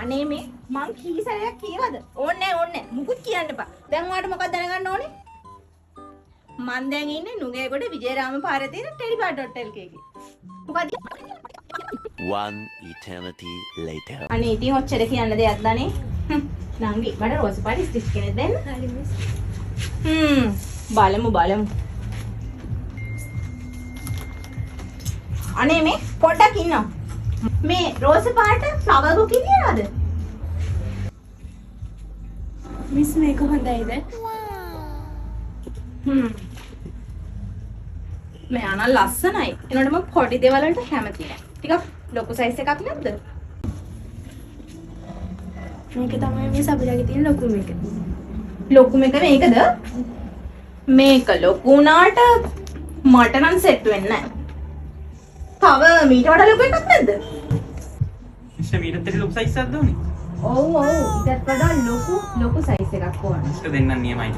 අනේ මේ මං කී සැරයක් කියවද? ඕන්නේ ඕන්නේ. මුකුත් කියන්න එපා. දැන් ඔයාලට මොකක්ද දැනගන්න ඕනේ? මං දැන් ඉන්නේ නුගේගොඩ විජේරාම පාරේ තියෙන teddybear.lk එකේ. මොකද? One eternity later. අනේ ඉතින් ඔච්චර කියන්න දෙයක් දනේ. නංගි මට රෝස් පාට ස්ටිච් කෙනෙක් දෙන්න. හරි මිස්. බලමු. අනේ මේ පොඩ්ඩක් ඉන්නවා. මේ රෝස් පාට ෆ්ලවර් බුකේ තියනවද? මිස් මේක හොඳයිද? මේ අන ලස්සනයි. එනකොට මම පොඩි දේවල් වලට කැමති නෑ. ටිකක් ලොකු සයිස් එකක් නැද්ද? මේක තමයි මිස් අපිටගේ තියෙන ලොකුම එක. ලොකුම එක මේකද? මේක ලොකු වුණාට මට නම් සෙට් වෙන්නේ නෑ. තව මීට වඩා ලොකු එකක් නැද්ද? ඉෂ්ට මීටත් ලොකු සයිස් එකක් දෝනේ. ඔව් ඊටත් වඩා ලොකු සයිස් එකක් ඕන. ඉෂ්ට දෙන්න නියමයි.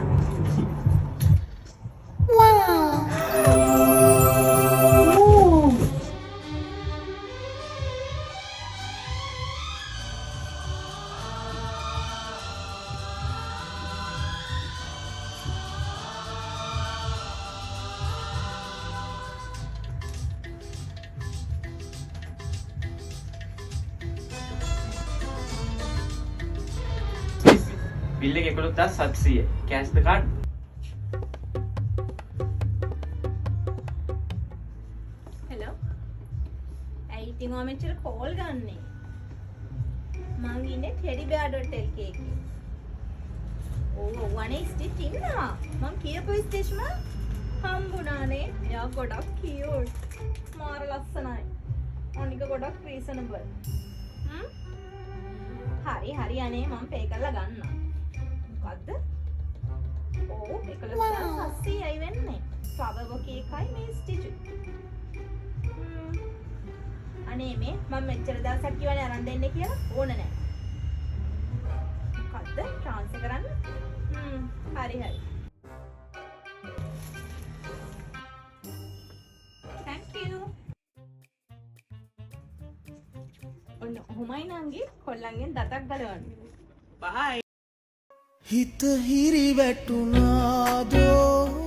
बिल एक 11,700 कैश द कार्ड හෙලෝ. ඇයි ඉතින් ඔයා මෙච්චර කෝල් ගන්නෙ? මං ඉන්නේ teddybear.lk එකේ. ඔව් අනේ ස්ටිච් ඉන්නවා. මං කියපු ස්ටිච්ම හම්බුණානේ. එයා ගොඩක් කියුට්. මාර ලස්සනයි. අනික ගොඩක් රීසනබල්. හරි අනේ මං පේ කරලා ගන්නම්. මොකද්ද? ඕ 11,700යි වෙන්නේ. ෆ්ලවර් බුකේ එකයි මේ ස්ටිච්. අනේ මේ මම මෙච්චර දවසක් කියවනේ අරන් දෙන්නේ කියලා ඕන නැහැ. මොකද්ද? ට්‍රාන්ස්ෆර් කරන්න? හරි. Thank you. ඔන්න ඔහොමයි නංගි කොල්ලන්ගෙන් දතක් ගලවන්නේ. bye හිත හිරි වැටුණාදෝ